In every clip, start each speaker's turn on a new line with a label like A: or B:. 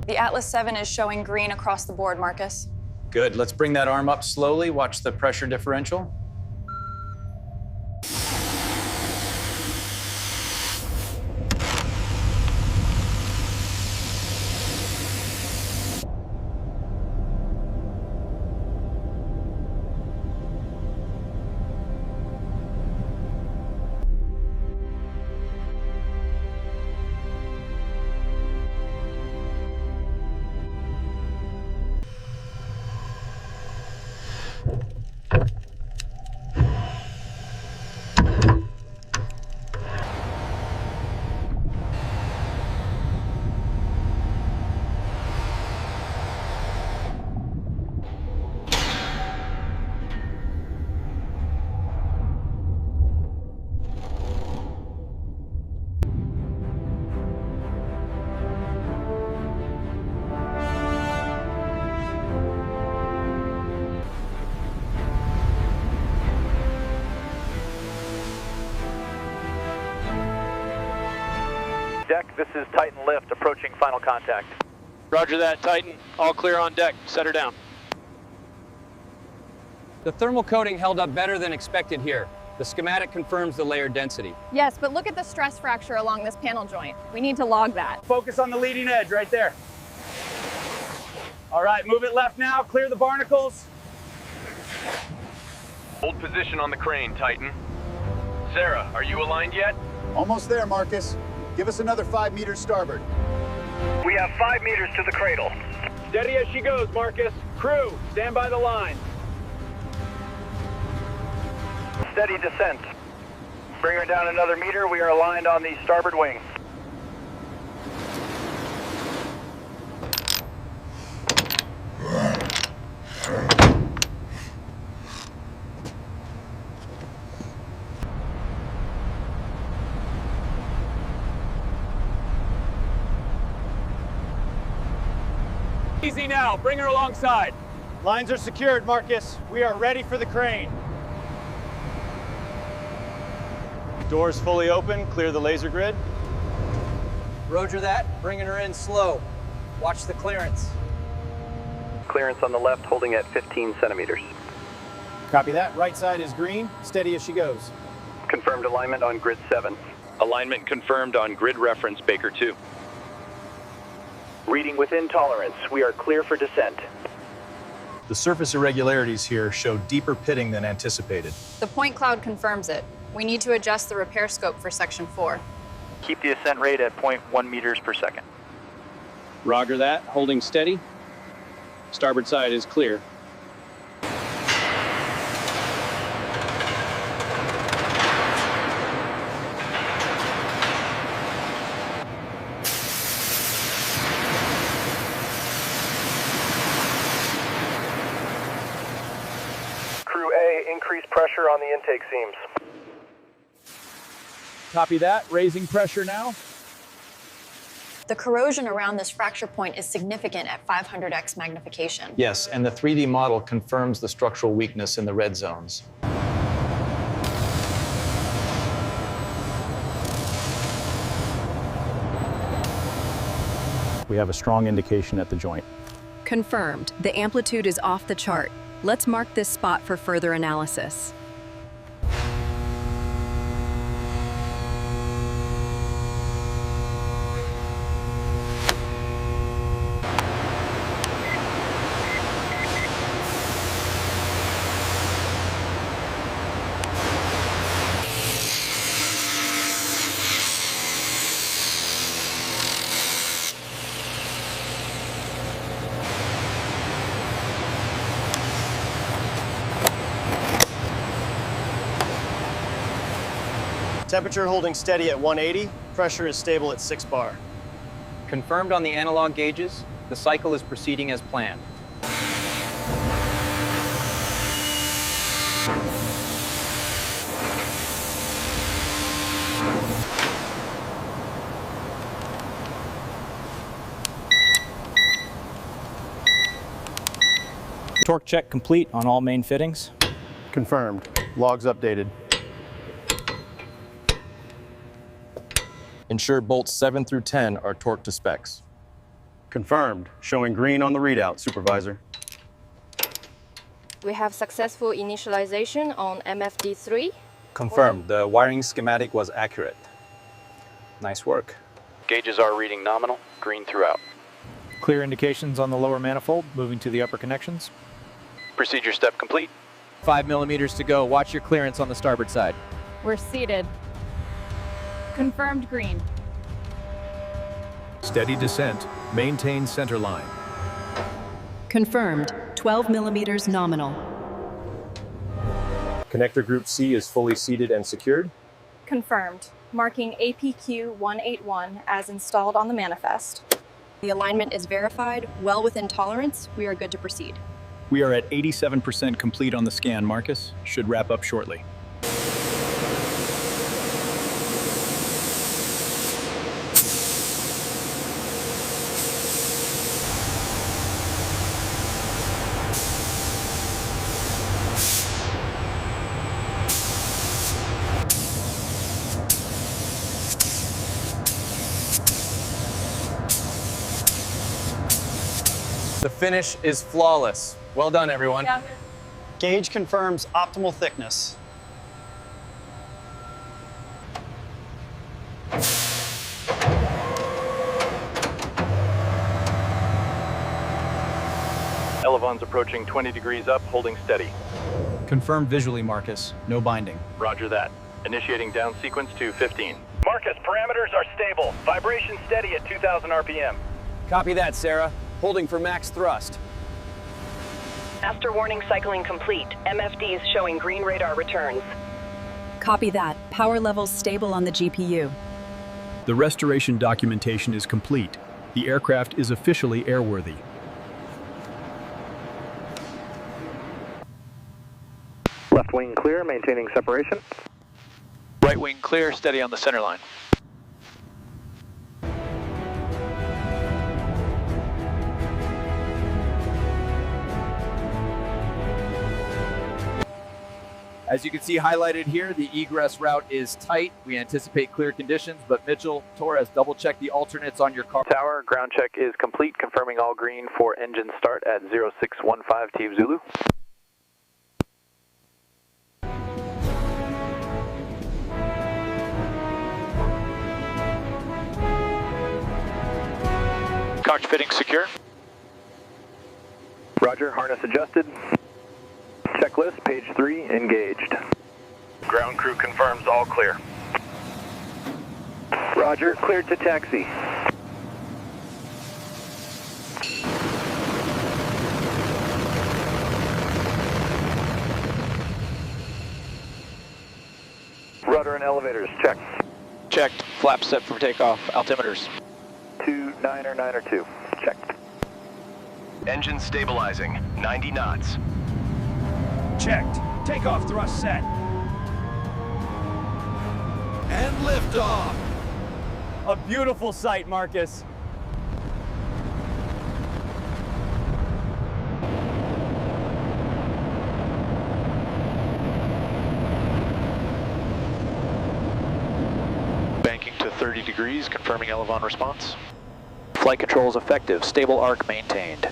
A: The Atlas 7 is showing green across the board, Marcus.
B: Good. Let's bring that arm up slowly. Watch the pressure differential.
C: Deck, this is Titan Lift approaching final contact.
D: Roger that, Titan. All clear on deck. Set her down.
B: The thermal coating held up better than expected here. The schematic confirms the layer density.
A: Yes, but look at the stress fracture along this panel joint. We need to log that.
B: Focus on the leading edge right there. All right, move it left now. Clear the barnacles.
E: Hold position on the crane, Titan. Sarah, are you aligned yet?
F: Almost there, Marcus. Give us another 5 meters starboard.
C: We have 5 meters to the cradle.
B: Steady as she goes, Marcus. Crew, stand by the line.
C: Steady descent. Bring her down another meter. We are aligned on the starboard wing.
B: Easy now, bring her alongside.
G: Lines are secured, Marcus. We are ready for the crane. Doors fully open, clear the laser grid.
B: Roger that, bringing her in slow. Watch the clearance.
C: Clearance on the left holding at 15 centimeters.
F: Copy that. Right side is green. Steady as she goes.
C: Confirmed alignment on grid 7.
E: Alignment confirmed on grid reference Baker 2.
C: Reading within tolerance. We are clear for descent.
F: The surface irregularities here show deeper pitting than anticipated.
A: The point cloud confirms it. We need to adjust the repair scope for section 4.
C: Keep the ascent rate at 0.1 meters per second.
D: Roger that. Holding steady. Starboard side is clear.
C: Crew A, increase pressure on the intake seams.
B: Copy that, raising pressure now.
A: The corrosion around this fracture point is significant at 500x magnification.
B: Yes, and the 3D model confirms the structural weakness in the red zones.
F: We have a strong indication at the joint.
H: Confirmed. The amplitude is off the chart. Let's mark this spot for further analysis.
G: Temperature holding steady at 180. Pressure is stable at 6 bar.
B: Confirmed on the analog gauges, the cycle is proceeding as planned.
I: Torque check complete on all main fittings.
F: Confirmed. Logs updated.
J: Ensure bolts 7 through 10 are torqued to specs.
G: Confirmed. Showing green on the readout, Supervisor.
J: We have successful initialization on MFD3.
F: Confirmed. The wiring schematic was accurate. Nice work.
E: Gauges are reading nominal, green throughout.
I: Clear indications on the lower manifold, moving to the upper connections.
E: Procedure step complete.
K: 5 millimeters to go. Watch your clearance on the starboard side.
L: We're seated. Confirmed green.
F: Steady descent. Maintain center line.
H: Confirmed. 12 millimeters nominal.
F: Connector group C is fully seated and secured.
L: Confirmed. Marking APQ 181 as installed on the manifest.
A: The alignment is verified, well within tolerance. We are good to proceed.
F: We are at 87% complete on the scan, Marcus. Should wrap up shortly.
K: The finish is flawless. Well done, everyone.
G: Gauge confirms optimal thickness.
C: Elevon's approaching 20 degrees up, holding steady.
F: Confirmed visually, Marcus. No binding.
C: Roger that. Initiating down sequence to 15. Marcus, parameters are stable. Vibration steady at 2,000 RPM.
K: Copy that, Sarah. Holding for max thrust.
M: Master warning cycling complete. MFDs showing green radar returns.
H: Copy that. Power levels stable on the GPU.
F: The restoration documentation is complete. The aircraft is officially airworthy.
C: Left wing clear, maintaining separation.
E: Right wing clear, steady on the center line.
K: As you can see highlighted here, the egress route is tight. We anticipate clear conditions, but Mitchell, Torres, double check the alternates on your car.
C: Tower, ground check is complete, confirming all green for engine start at 0615 T Zulu.
E: Cockpit fitting secure.
C: Roger, harness adjusted. Checklist, page 3, engaged. Ground crew confirms all clear. Roger, cleared to taxi. Rudder and elevators, check.
E: Checked. Flaps set for takeoff. Altimeters.
C: 2992, checked.
E: Engine stabilizing. 90 knots.
B: Checked. Takeoff thrust set.
K: And liftoff.
B: A beautiful sight, Marcus.
E: Banking to 30 degrees, confirming Elevon response. Flight controls effective. Stable arc maintained.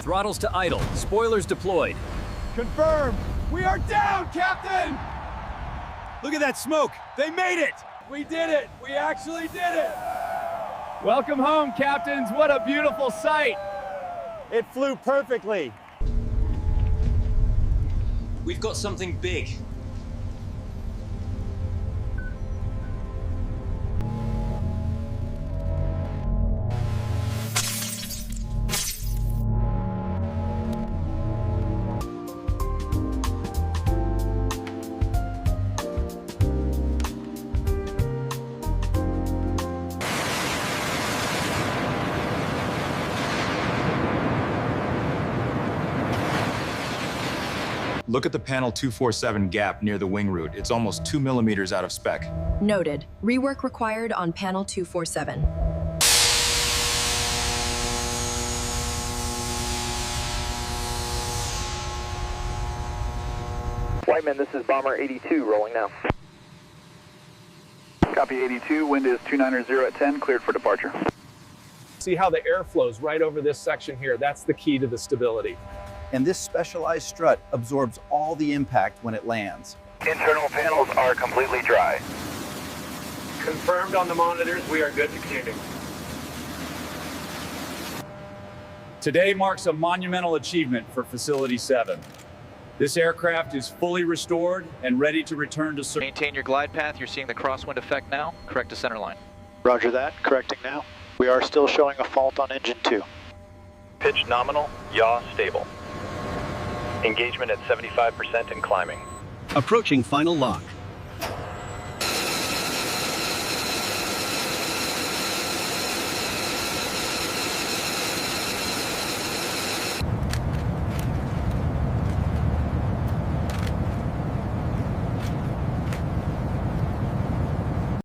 K: Throttles to idle. Spoilers deployed.
B: Confirmed. We are down, Captain! Look at that smoke. They made it. We did it. We actually did it.
K: Welcome home, captains. What a beautiful sight.
B: It flew perfectly.
K: We've got something big.
F: Look at the panel 247 gap near the wing root. It's almost 2 millimeters out of spec.
H: Noted. Rework required on panel 247.
C: Whiteman, this is Bomber 82, rolling now. Copy 82, wind is 290 at 10, cleared for departure.
D: See how the air flows right over this section here? That's the key to the stability.
N: And this specialized strut absorbs all the impact when it lands.
C: Internal panels are completely dry.
D: Confirmed on the monitors, we are good to communicate.
B: Today marks a monumental achievement for Facility 7. This aircraft is fully restored and ready to return to service.
E: Maintain your glide path. You're seeing the crosswind effect now. Correct to center line.
O: Roger that. Correcting now. We are still showing a fault on engine 2.
C: Pitch nominal, yaw stable. Engagement at 75% and climbing.
P: Approaching final lock.